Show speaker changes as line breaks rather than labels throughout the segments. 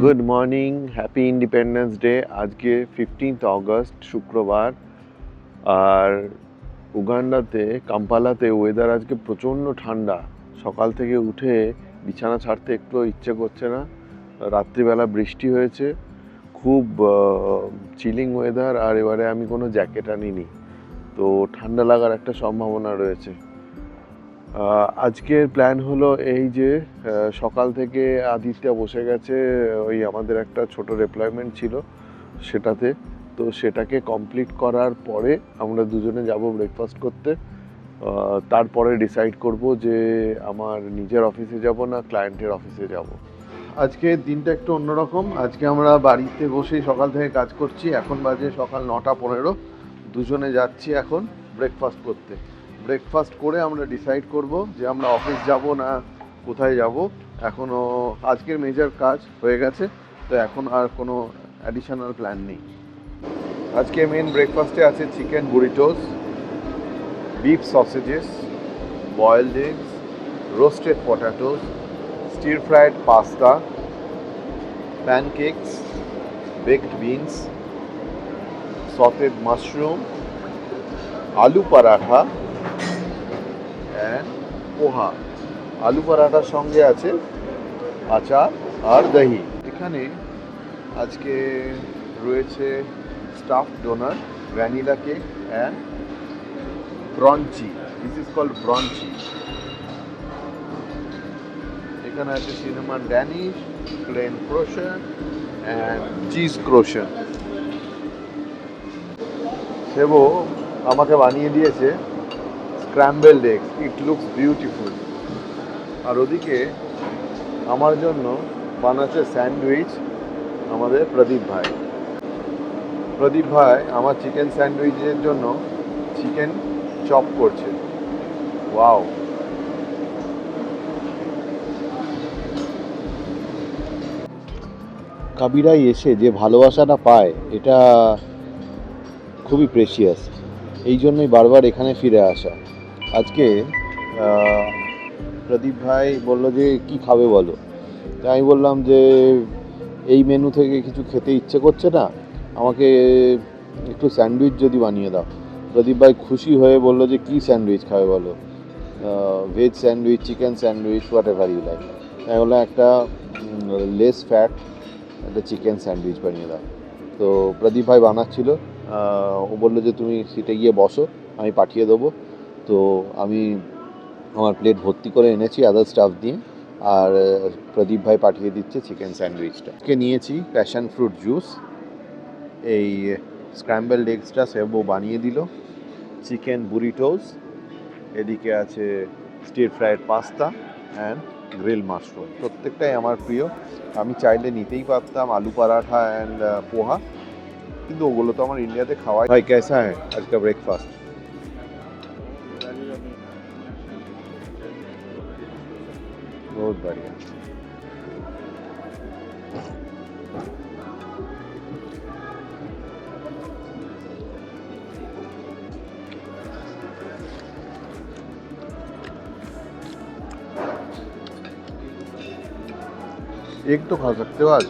Good morning, happy independence day. আজকে 15th August, শুক্রবার। আর উগান্ডাতে, কাম্পালাতে weather আজকে প্রচণ্ড ঠান্ডা। সকাল থেকে উঠে বিছানা ছাড়তে একটু ইচ্ছে করছে না। রাত্রিবেলা বৃষ্টি হয়েছে, খুব চিলিং ওয়েদার। আর এবারে আমি কোনো জ্যাকেট আনিনি, তো ঠান্ডা লাগার একটা সম্ভাবনা রয়েছে। আজকের প্ল্যান হলো এই যে সকাল থেকে আদিত্য বসে গেছে ওই আমাদের একটা ছোট ডিপ্লয়মেন্ট ছিল সেটাতে। তো সেটাকে কমপ্লিট করার পরে আমরা দুজনে যাব ব্রেকফাস্ট করতে। তারপরে ডিসাইড করব যে আমার নিজের অফিসে যাব না ক্লায়েন্টের অফিসে যাব। আজকের দিনটা একটু অন্যরকম। আজকে আমরা বাড়িতে বসেই সকাল থেকে কাজ করছি। এখন বাজে সকাল 9:15। দুজনে যাচ্ছি এখন ব্রেকফাস্ট করতে। ব্রেকফাস্ট করে আমরা ডিসাইড করব যে আমরা অফিস যাব না কোথায় যাব। এখনও আজকের মেজর কাজ হয়ে গেছে, তো এখন আর কোনো অ্যাডিশনাল প্ল্যান নেই। আজকে মেন ব্রেকফাস্টে আছে chicken burritos, beef sausages, boiled eggs, roasted potatoes, stir fried pasta, pancakes, baked beans, sauteed mushroom, aloo paratha and পোহা। আলু পরাঠার সঙ্গে আছে আচার আর দহি। এখানে আজকে রয়েছে stuffed donut, vanilla cake and brownie. This is called brownie. এখানে আছে cinnamon danish, plain croissant and cheese croissant. সেবো আমাকে বানিয়ে দিয়েছে scrambled eggs. It looks beautiful. আর ওদিকে আমার জন্য বানাচ্ছে স্যান্ডউইচ আমাদের প্রদীপ ভাই। প্রদীপ ভাই আমার চিকেন স্যান্ডউইচের জন্য চিকেন চপ করছে। ওয়াও! কাবিরাই এসে যে ভালোবাসাটা পায় এটা খুবই প্রেশিয়াস। এই জন্যই বারবার এখানে ফিরে আসা। আজকে প্রদীপ ভাই বলল যে কি খাবে বলো। তাই আমি বললাম যে এই মেনু থেকে কিছু খেতে ইচ্ছে করছে না, আমাকে একটু স্যান্ডউইচ যদি বানিয়ে দাও। প্রদীপ ভাই খুশি হয়ে বললো যে কী স্যান্ডউইচ খাবে বলো, veg sandwich, chicken sandwich, whatever you like. তাই বললো একটা লেস ফ্যাট একটা চিকেন স্যান্ডউইচ বানিয়ে দাও। তো প্রদীপ ভাই বানাচ্ছিল। ও বললো যে তুমি সিটে গিয়ে বসো, আমি পাঠিয়ে দেবো। তো আমি আমার প্লেট ভর্তি করে এনেছি আদার স্টাফ দিয়ে, আর প্রদীপ ভাই পাঠিয়ে দিচ্ছে চিকেন স্যান্ডউইচটা। নিয়েছি প্যাশন ফ্রুট জুস, এই স্ক্র্যাম্বলড এগসটা সেবো বানিয়ে দিল, চিকেন বুরিটোস, এদিকে আছে stir fried pasta and grill mushroom. প্রত্যেকটাই আমার প্রিয়। আমি চাইলে নিতেই পারতাম আলু পরাঠা অ্যান্ড পোহা, কিন্তু ওগুলো তো আমার ইন্ডিয়াতে খাওয়াই। ভাই कैसा है आज का ब्रेकफास्ट? बहुत बढ़िया। एक तो खा सकते हो आज।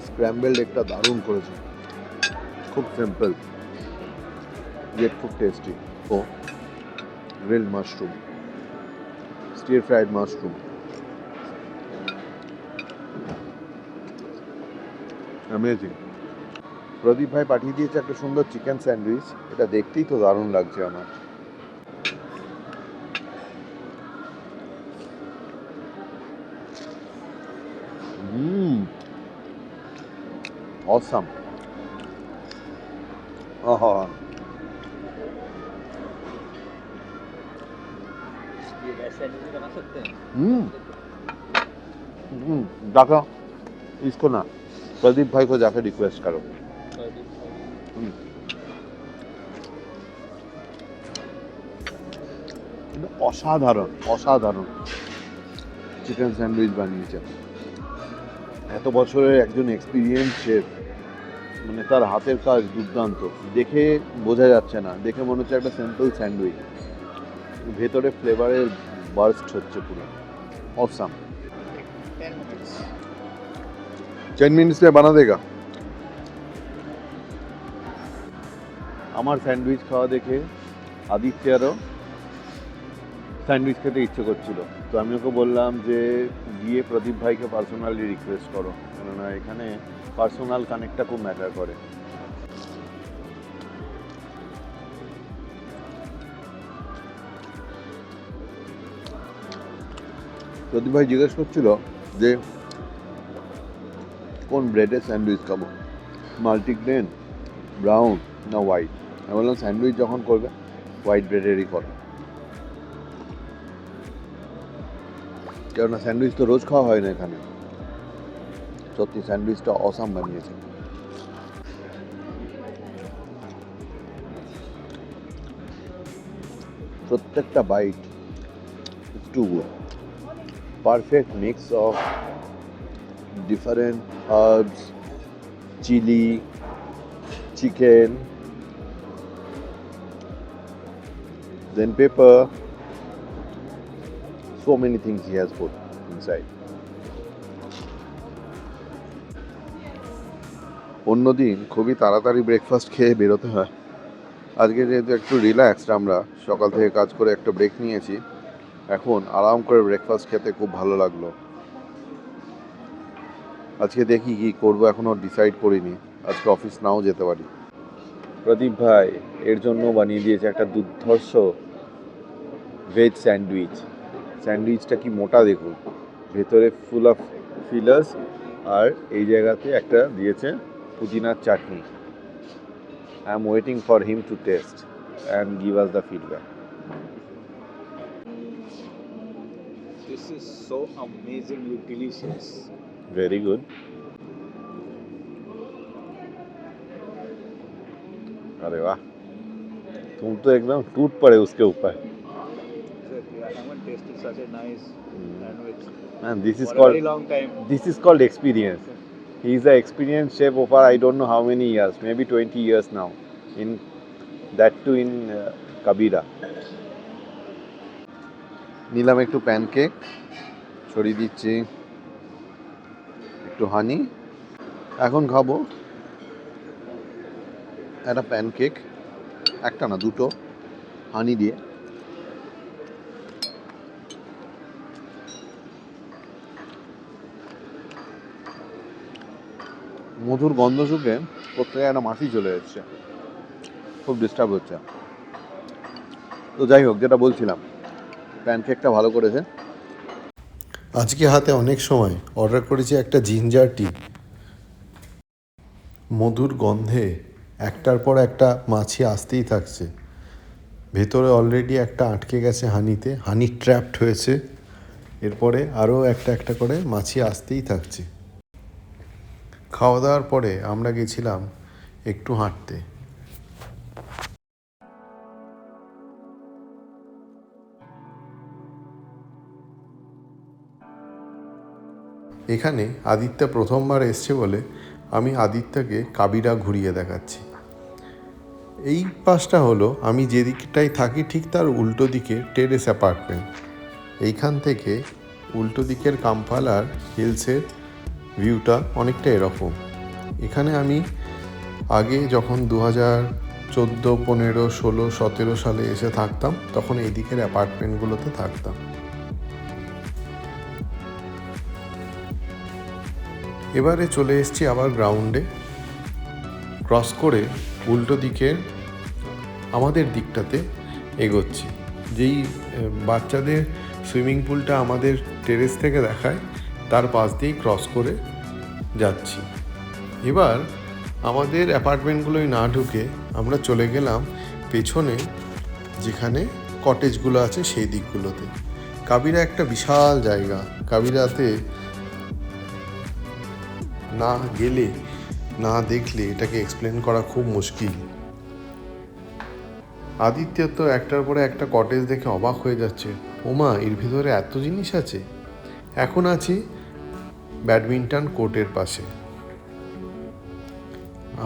স্ক্র্যাম্বলড একটা দারুণ করেছে, খুব সিম্পল, yet খুব টেস্টি। ও grilled mushroom, stir fried mushroom, amazing. প্রদীপ ভাই পাঠিয়ে দিয়েছে একটা সুন্দর চিকেন স্যান্ডউইচ। এটা দেখতেই তো দারুণ লাগছে আমার। ऑसम।
ये वैसे सैंडविच बना सकते हैं।
जाकर इसको ना प्रदीप भाई को जाकर रिक्वेस्ट करो। অসাধারণ অসাধারণ চিকেন স্যান্ডউইচ বানিয়েছে। এত বছরের একজন এক্সপিরিয়েন্স শেফ মানে তার হাতের কাজ দুর্দান্ত, দেখে বোঝা যাচ্ছে না, দেখে মনে হচ্ছে একটা সিম্পল স্যান্ডউইচ, ভেতরে ফ্লেভারের বার্স্ট হচ্ছে পুরো অসাম।
10 minutes.
10 मिनट्स में बना देगा। আমার স্যান্ডউইচ খাওয়া দেখে আদিত্যেরও স্যান্ডউইচ খেতে ইচ্ছে করছিল, তো আমি ওকে বললাম যে গিয়ে প্রদীপ ভাইকে পার্সোনালি রিকোয়েস্ট করো, কেননা এখানে পার্সোনাল কানেক্টটা খুব ম্যাটার করে। প্রদীপ ভাই জিজ্ঞেস করছিল যে কোন ব্রেডের স্যান্ডউইচ খাবো, মাল্টিগ্রেন, ব্রাউন না হোয়াইট। আমি বললাম স্যান্ডউইচ যখন করবে হোয়াইট ব্রেডেরই করো, কেননা স্যান্ডউইচ তো রোজ খাওয়া হয় না এখানে। সত্যি স্যান্ডউইচটা অসাম বানিয়েছে। প্রত্যেকটা bite too good, perfect mix of different herbs, chilli, chicken, then pepper, so many things he has put inside. অন্যদিন খুবই তাড়াতাড়ি ব্রেকফাস্ট খেয়ে বেরোতে হয়, আজকে যেহেতু একটু রিল্যাক্সড, আমরা সকাল থেকে কাজ করে একটা ব্রেক নিয়েছি, এখন আরাম করে ব্রেকফাস্ট খেতে খুব ভালো লাগলো। আজকে দেখি কি করবো, এখনো ডিসাইড করিনি, আজকে অফিস নাও যেতে পারি। প্রদীপ ভাই এর জন্য বানিয়ে দিয়েছে একটা দুর্ধর্ষ ভেজ স্যান্ডউইচ। স্যান্ডউইচটা কি মোটা দেখুন, ভেতরে ফুল অফ ফিলার্স, আর এই জায়গাতে একটা দিয়েছে পুদিনার chutney. I am waiting for him to test and give us the feedback.
This is so amazingly delicious.
Very good. अरे वाह, तुम तो एकदम टूट पड़े उसके ऊपर।
Exactly. I haven't tasted such a nice sandwich
Man, this is
for a
called
very long time.
experience. He is an experienced chef over I don't know how many years, maybe 20 years now, in that too in Kabira. নিলাম একটু pancake, ছড়িয়ে দিচ্ছি একটু হানি। এখন খাবো একটা pancake, একটা না দুটো, হানি দিয়ে। মধুর গন্ধ শুকে প্রত্যেকে একটা মাছি চলে এসছে, খুব ডিস্টার্ব হচ্ছে। তো যাই হোক, যেটা বলছিলাম, প্যানকেকটা ভালো করেছে।
আজকে হাতে অনেক সময় অর্ডার করেছি একটা জিঞ্জার টি। মধুর গন্ধে একটার পর একটা মাছি আসতেই থাকছে, ভেতরে অলরেডি একটা আটকে গেছে হানিতে, হানি ট্র্যাপড হয়েছে, এরপরে আরও একটা একটা করে মাছি আসতেই থাকছে। খাওয়া দাওয়ার পরে আমরা গেছিলাম একটু হাঁটতে। এখানে আদিত্য প্রথমবার এসছে বলে আমি আদিত্যকে কাবিরা ঘুরিয়ে দেখাচ্ছি। এই পাশটা হলো আমি যে দিকটায় থাকি ঠিক তার উল্টো দিকে টেরেস অ্যাপার্টমেন্ট। এইখান থেকে উল্টো দিকের কাম্পালার হিলসের ভিউটা অনেকটা এরকম। এখানে আমি আগে যখন 2014, 15, 16, 17 সালে এসে থাকতাম, তখন এই দিকের অ্যাপার্টমেন্টগুলোতে থাকতাম। এবারে চলে এসেছি আবার গ্রাউন্ডে, ক্রস করে উল্টো দিকের আমাদের দিকটাতে এগোচ্ছি। যেই বাচ্চাদের সুইমিং পুলটা আমাদের টেরেস থেকে দেখায়, তার পাশ দিয়েই ক্রস করে যাচ্ছি। এবার আমাদের অ্যাপার্টমেন্টগুলোই না ঢুকে আমরা চলে গেলাম পেছনে, যেখানে কটেজগুলো আছে সেই দিকগুলোতে। কাবিরা একটা বিশাল জায়গা, কাবিরাতে না গেলে, না দেখলে এটাকে এক্সপ্লেন করা খুব মুশকিল। আদিত্য তো একটার পরে একটা কটেজ দেখে অবাক হয়ে যাচ্ছে, ওমা এর ভিতরে এত জিনিস আছে। এখন আছি ব্যাডমিন্টন কোর্টের পাশে।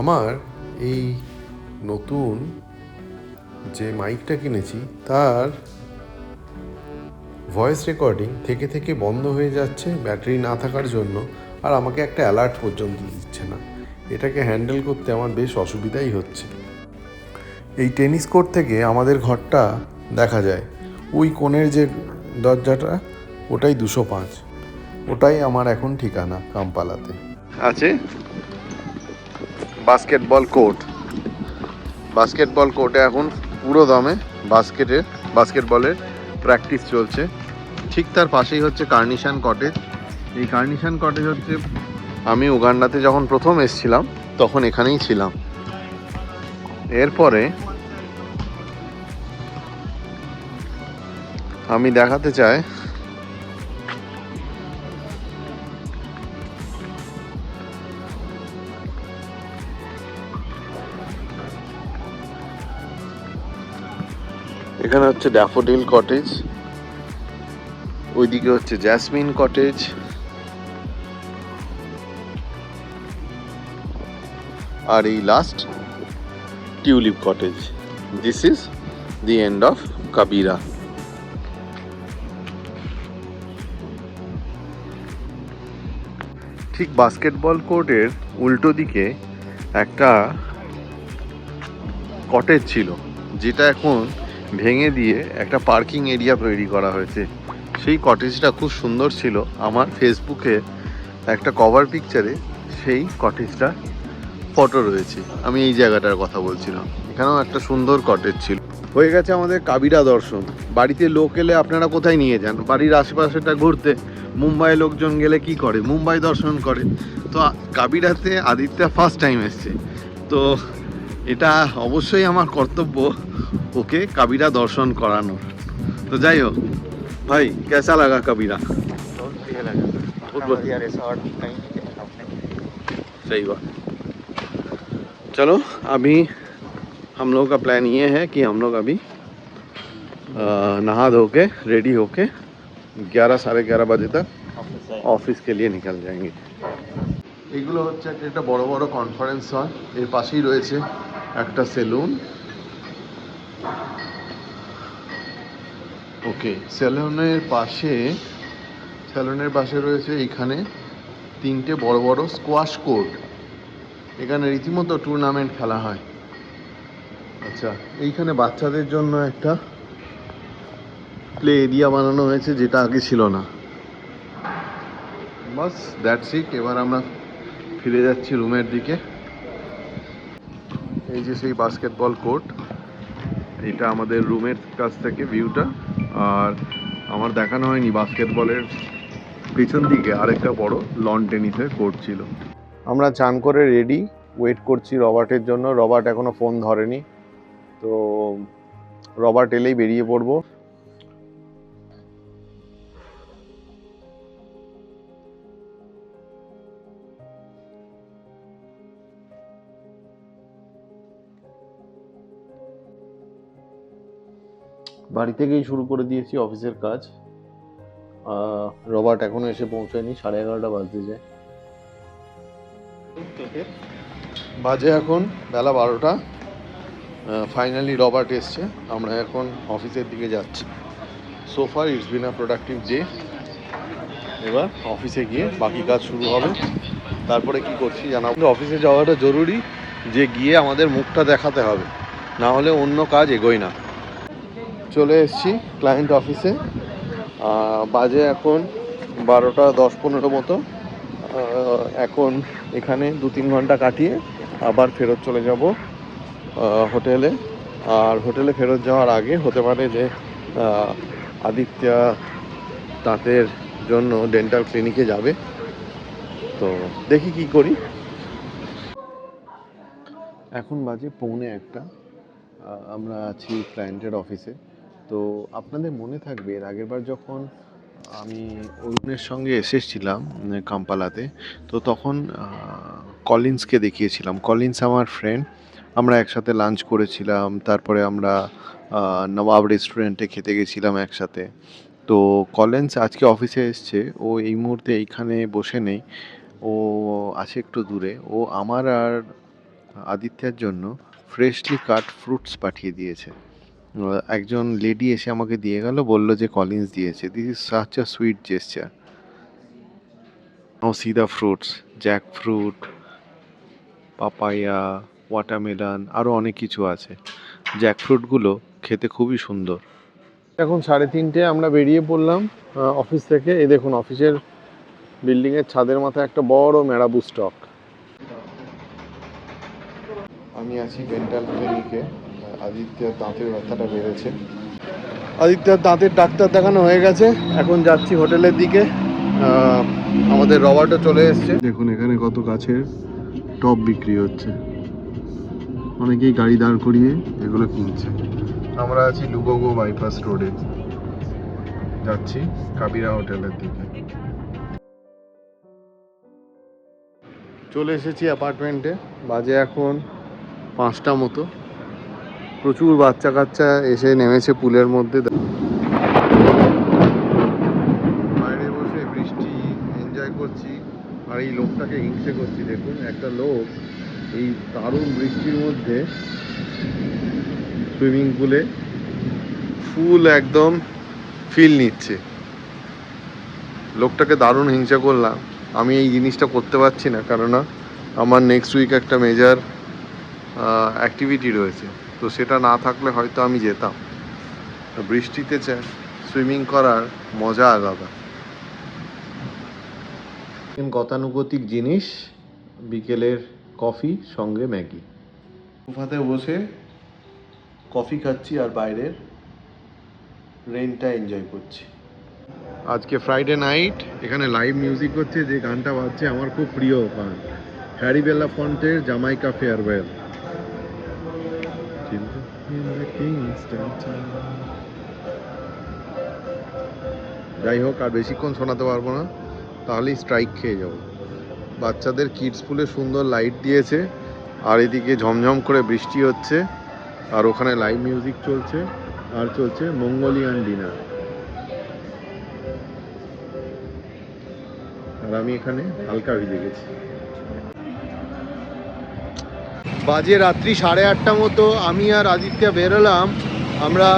আমার এই নতুন যে মাইকটা কিনেছি তার ভয়েস রেকর্ডিং থেকে থেকে বন্ধ হয়ে যাচ্ছে ব্যাটারি না থাকার জন্য, আর আমাকে একটা অ্যালার্ট পর্যন্ত দিচ্ছে না। এটাকে হ্যান্ডেল করতে আমার বেশ অসুবিধাই হচ্ছে। এই টেনিস কোর্ট থেকে আমাদের ঘরটা দেখা যায়, ওই কোণের যে দরজাটা ওটাই 205, ওটাই আমার এখন ঠিকানা কাম্পালাতে। আছে বাস্কেটবল কোর্ট, বাস্কেটবল কোর্টে এখন পুরো দমে বাস্কেটবলের প্র্যাকটিস চলছে। ঠিক তার পাশেই হচ্ছে কার্নিশান কটেজ। এই কার্নিশান কটেজ হচ্ছে, আমি উগান্ডাতে যখন প্রথম এসেছিলাম তখন এখানেই ছিলাম। এরপরে আমি দেখাতে চাই এখানে হচ্ছে ড্যাফোডিল কটেজ, ওইদিকে হচ্ছে জ্যাসমিন কটেজ, আর এই last tulip cottage. This is the end of কাবিরা। ঠিক বাস্কেটবল কোর্টের উল্টো দিকে একটা কটেজ ছিল, যেটা এখন ভেঙে দিয়ে একটা পার্কিং এরিয়া তৈরি করা হয়েছে। সেই কটেজটা খুব সুন্দর ছিল। আমার ফেসবুকে একটা কভার পিকচারে সেই কটেজটা ফটো রয়েছে। আমি এই জায়গাটার কথা বলছিলাম। এখানেও একটা সুন্দর কটেজ ছিল। হয়ে গেছে আমাদের কাবিরা দর্শন। বাড়িতে লোক এলে আপনারা কোথায় নিয়ে যান? বাড়ির আশেপাশেটা ঘুরতে। মুম্বাই লোকজন গেলে কি করে? মুম্বাই দর্শন করে। তো কাবিরাতে আদিত্যা ফার্স্ট টাইম এসছে, তো এটা অবশ্যই আমার কর্তব্য ওকে কাবিরা দর্শন করানোর। তো যাই হোক ভাই, कैसा लगा कबीरा?
बहुत बढ़िया लगा।
बहुत
इतना बढ़िया रिसॉर्ट कहीं नहीं देखा आपने।
सही बात। चलो अभी हम लोग का प्लान ये है कि हम लोग अभी नहा धो के रेडी होके 11 साढ़े 11 बजे तक ऑफिस के लिए निकल जाएंगे। এগুলো হচ্ছে একটা বড় বড় কনফারেন্স হল। এর পাশেই রয়েছে একটা সেলুন। ওকে, সেলুনের পাশে রয়েছে এইখানে 3টে বড় বড় স্কোয়াশ কোর্ট। এখানে রীতিমতো টুর্নামেন্ট খেলা হয়। আচ্ছা, এইখানে বাচ্চাদের জন্য একটা প্লে এরিয়া বানানো হয়েছে, যেটা আগে ছিল না। বাস দ্যাটস ইট। এবার আমরা ফিরে যাচ্ছি রুমের দিকে। এই যে সেই বাস্কেটবল কোর্ট, এটা আমাদের রুমের কাছ থেকে ভিউটা। আর আমার দেখানো হয়নি, বাস্কেটবলের পিছন দিকে আরেকটা বড় লন টেনিসের কোর্ট ছিল। আমরা চান করে রেডি, ওয়েট করছি রবার্টের জন্য। রবার্ট এখনো ফোন ধরেনি, তো রবার্ট এলেই বেরিয়ে পড়বো। বাড়ি থেকেই শুরু করে দিয়েছি অফিসের কাজ। রবার্ট এখনো এসে পৌঁছায়নি, 11:30 বাজতে যায়। বাজে এখন বেলা 12টা। ফাইনালি রবার্ট এসছে, আমরা এখন অফিসের দিকে যাচ্ছি। So far it's been a productive day. এবার অফিসে গিয়ে বাকি কাজ শুরু হবে। তারপরে কি করছি জানাবো। অফিসে যাওয়াটা জরুরি, যে গিয়ে আমাদের মুখটা দেখাতে হবে, না হলে অন্য কাজ এগোয় না। চলে এসেছি ক্লায়েন্ট অফিসে। বাজে এখন 12টা 10-15 মতো। এখন এখানে 2-3 ঘন্টা কাটিয়ে আবার ফেরত চলে যাব হোটেলে। আর হোটেলে ফেরত যাওয়ার আগে হতে পারে যে আদিত্যা দাঁতের জন্য ডেন্টাল ক্লিনিকে যাবে, তো দেখি কি করি। এখন বাজে 1:45। আমরা আছি ক্লায়েন্টের অফিসে। তো আপনাদের মনে থাকবে এর আগের বার যখন আমি অরুণের সঙ্গে এসেছিলাম কাম্পালাতে, তো তখন কলিন্সকে দেখিয়েছিলাম। কলিন্স আমার ফ্রেন্ড, আমরা একসাথে লাঞ্চ করেছিলাম। তারপরে আমরা নবাব রেস্টুরেন্টে খেতে গেছিলাম একসাথে। তো কলিন্স আজকে অফিসে এসছে। ও এই মুহূর্তে এইখানে বসে নেই, ও আছে একটু দূরে। ও আমার আর
আদিত্যের জন্য ফ্রেশলি কাট ফ্রুটস পাঠিয়ে দিয়েছে। একজন লেডি এসে আমাকে দিয়ে গেল, বলল যে কলিন্স দিয়েছে। This is such a sweet gesture. Now C the fruits, Jack fruit, papaya, watermelon, আরও অনেক কিছু আছে। জ্যাক ফ্রুটগুলো খেতে খুবই সুন্দর। এখন 3:30 আমরা বেরিয়ে পড়লাম অফিস থেকে। এই দেখুন অফিসের বিল্ডিংয়ের ছাদের মাথায় একটা বড় মেরাবু স্টক। আমি আছি ডেন্টাল ক্লিনিকে। আদিত্যের দাঁতের ব্যথাটা বেড়েছে। আদিত্যের দাঁতের ডাক্তার দেখানো হয়ে গেছে, এখন যাচ্ছি হোটেলের দিকে। আমাদের রবার্টও চলে এসছে। দেখুন এখানে কত গাছের টব বিক্রি হচ্ছে, অনেকেই গাড়ি দাঁড় করিয়ে এগুলো কিনছে। আমরা আছি লুগোগো বাইপাস রোডে, যাচ্ছি কাবিরা হোটেলের দিকে। চলে এসেছি অ্যাপার্টমেন্টে, বাজে এখন 5টা মতো। প্রচুর বাচ্চা কাচ্চা এসে নেমেছে পুলের মধ্যে। বাইরে বসে বৃষ্টি এনজয় করছি, আর এই লোকটাকে হিংসে করছি। দেখুন একটা লোক এই দারুণ বৃষ্টির মধ্যে সুইমিং পুলে ফুল একদম ফিল নিচ্ছে। লোকটাকে দারুণ হিংসা করলাম। আমি এই জিনিসটা করতে পারছি না, কারণ আমার নেক্সট উইক একটা মেজর অ্যাক্টিভিটি রয়েছে, তো সেটা না থাকলে হয়তো আমি যেতাম। বৃষ্টিতে সুইমিং করার মজা আলাদা। গতানুগতিক জিনিস, বিকেলের কফি সঙ্গে ম্যাগি। সোফাতে বসে কফি খাচ্ছি আর বাইরের রেনটা এনজয় করছি। আজকে ফ্রাইডে নাইট, এখানে লাইভ মিউজিক হচ্ছে। যে গানটা বাজছে আমার খুব প্রিয় গান, হ্যারি বেলাফন্টের জামাইকা ফেয়ারওয়েল। যাই হোক, আর বেশিক্ষণ শোনাতে পারবো না, তাহলেই স্ট্রাইক খেয়ে যাব। বাচ্চাদের কিডস পুলে সুন্দর লাইট দিয়েছে, আর এদিকে ঝমঝম করে বৃষ্টি হচ্ছে, আর ওখানে লাইভ মিউজিক চলছে, আর চলছে মঙ্গোলিয়ান ডিনার। আর আমি এখানে হালকা ভিজে গেছি। বাজে রাত্রি 8:30 মতো। আমি আর আদিত্য বেরোলাম। আমরা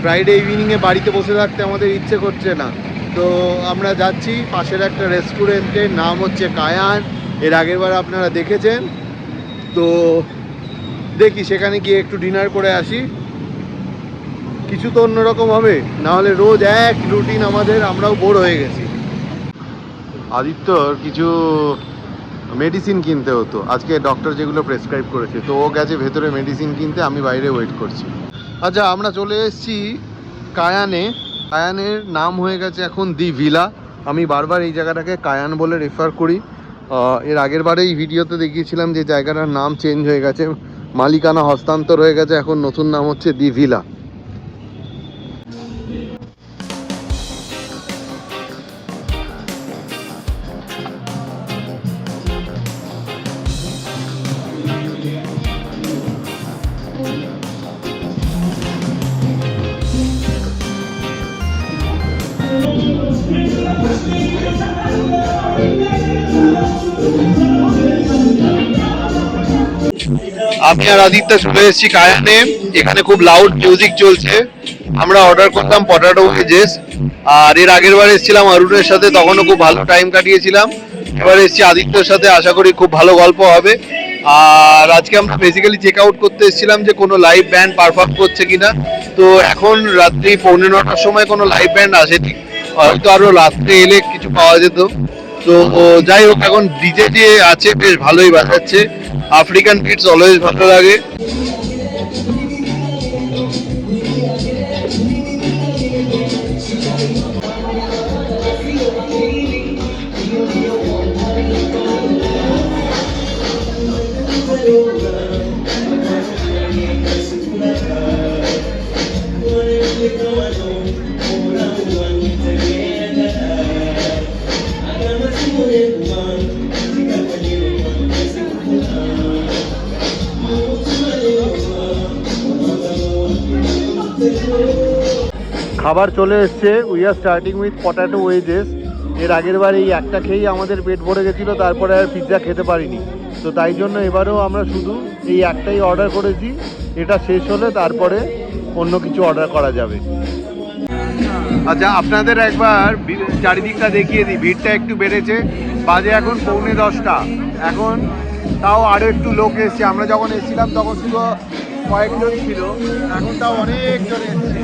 ফ্রাইডে ইভিনিংয়ে বাড়িতে বসে থাকতে আমাদের ইচ্ছে করছে না, তো আমরা যাচ্ছি পাশের একটা রেস্টুরেন্টের নাম হচ্ছে কায়ান। এর আগের বার আপনারা দেখেছেন, তো দেখি সেখানে গিয়ে একটু ডিনার করে আসি। কিছু তো অন্যরকম হবে, নাহলে রোজ এক রুটিন আমাদের, আমরাও বোর হয়ে গেছি। আদিত্যর কিছু মেডিসিন কিনতে হতো, আজকে ডক্টর যেগুলো প্রেসক্রাইব করেছে, তো ও গেছে ভেতরে মেডিসিন কিনতে, আমি বাইরে ওয়েট করছি। আচ্ছা, আমরা চলে এসেছি কায়ানে। কায়ানের নাম হয়ে গেছে এখন দি ভিলা। আমি বারবার এই জায়গাটাকে কায়ান বলে রেফার করি। এর আগের বারে এই ভিডিওতে দেখিয়েছিলাম যে জায়গাটার নাম চেঞ্জ হয়ে গেছে, মালিকানা হস্তান্তর হয়ে গেছে, এখন নতুন নাম হচ্ছে দি ভিলা। আমি আর আদিত্য চলে এসেছি কায়ানে। এখানে খুব লাউড মিউজিক চলছে। আমরা অর্ডার করলাম পটাটো ওয়েজেস, আর এর আগের বার এসেছিলাম অরুণের সাথে, তখনও খুব ভালো টাইম কাটিয়েছিলাম। এবার এসেছি আদিত্যর সাথে, আশা করি খুব ভালো গল্প হবে। আর আজকে আমরা বেসিক্যালি চেক আউট করতে এসেছিলাম যে কোনো লাইভ ব্যান্ড পারফর্ম করছে কিনা। তো এখন রাত্রি 9:45-র সময় কোনো লাইভ ব্যান্ড আসেনি, হয়তো আরো রাত্রে এলে কিছু পাওয়া যেত। তো যাই হোক, এখন ডিজে যে আছে বেশ ভালোই বাজাচ্ছে। আফ্রিকান বিটস অলওয়েজ ভালো লাগে। খাবার চলে এসছে। We are starting with potato wedges. এর আগের বার এই একটা খেয়েই আমাদের পেট ভরে গেছিলো, তারপরে আর পিৎজা খেতে পারিনি। তো তাই জন্য এবারেও আমরা শুধু এই একটাই অর্ডার করেছি, এটা শেষ হলে তারপরে অন্য কিছু অর্ডার করা যাবে। আচ্ছা, আপনাদের একবার চারিদিকটা দেখিয়ে দিই। ভিড়টা একটু বেড়েছে, বাজে এখন 9:45। এখন তাও আরও একটু লোক এসছে। আমরা যখন এসেছিলাম তখন শুধু কয়েকজন ছিল, এখন তাও অনেকজন এসছে।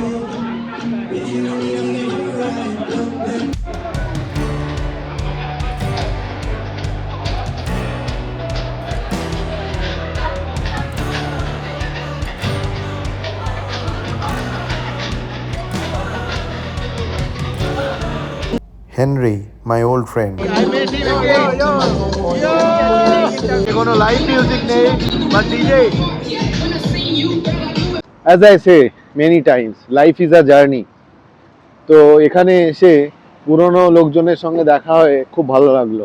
Henry, my old friend.
কোনো লাইভ মিউজিক নেই, but DJ. As I say many times, life is a journey. তো এখানে এসে পুরনো লোকজনের সঙ্গে দেখা হয়ে খুব ভালো লাগলো।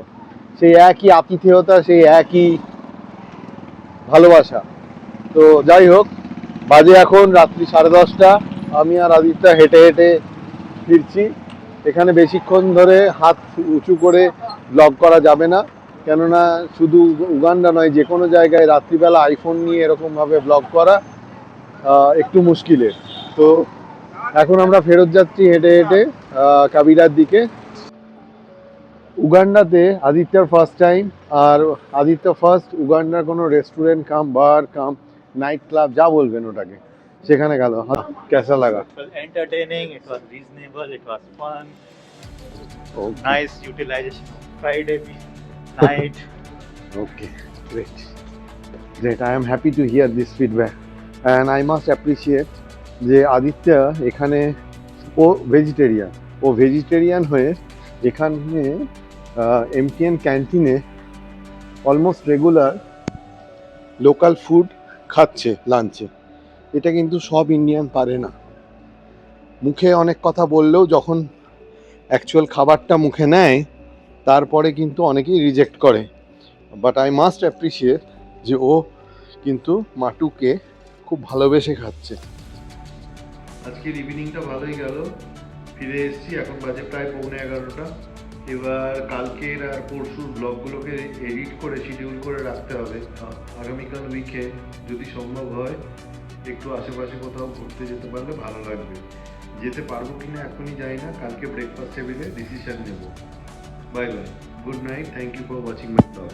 সেই একই আতিথেয়তা, সেই একই ভালোবাসা। তো যাই হোক, বাজে এখন রাত্রি 10:30। আমি আর আদিত্য হেঁটে হেঁটে ফিরছি। এখানে বেশিক্ষণ ধরে হাত উঁচু করে ব্লগ করা যাবে না, কেননা শুধু উগান্ডা নয়, যে কোনো জায়গায় রাত্রিবেলা আইফোন নিয়ে এরকমভাবে ব্লগ করা একটু মুশকিলের। তো এখন আমরা ফেরত যাচ্ছি হেঁটে হেঁটে কাবিরার দিকে। উগান্ডাতে আদিত্যর ফার্স্ট টাইম, আর আদিত্য ফার্স্ট উগান্ডার কোনো রেস্টুরেন্ট কাম বার কাম নাইট ক্লাব যা বলবেন ওটাকে, সেখানে গেল। কেসা লাগা?
It was entertaining, it was reasonable, it was fun,
Okay.
nice utilization of Friday night.
Okay, great. Great. I am happy to hear this feedback. And I must appreciate যে আদিত্য এখানে, ও vegetarian হয়ে এখানে এমটিএন ক্যান্টিনে almost regular local food খাচ্ছে লাঞ্চে। এটা কিন্তু সব ইন্ডিয়ান পারে না। মুখে অনেক কথা বললেও যখন অ্যাকচুয়াল খাবারটা মুখে নেয় তারপরে কিন্তু অনেকেই রিজেক্ট করে। বাট আই মাস্ট অ্যাপ্রিসিয়েট যে ও কিন্তু মাটুকে খুব ভালোবেসে খাচ্ছে।
আজকের ইভিনিংটা ভালোই গেল, ফিরে এসেছি। এখন বাজে প্রায় 11:15। এবার কালকের আর পরশুর ব্লগগুলোকে এডিট করে শিডিউল করে রাখতে হবে। আগামীকাল উইকে যদি সম্ভব হয় একটু আশেপাশে কোথাও ঘুরতে যেতে পারলে ভালো লাগবে। যেতে পারবো কিনা এখনই জানি না, কালকে ব্রেকফাস্ট টেবিলে ডিসিশন নেব। Bye bye, good night, thank you for watching my blog.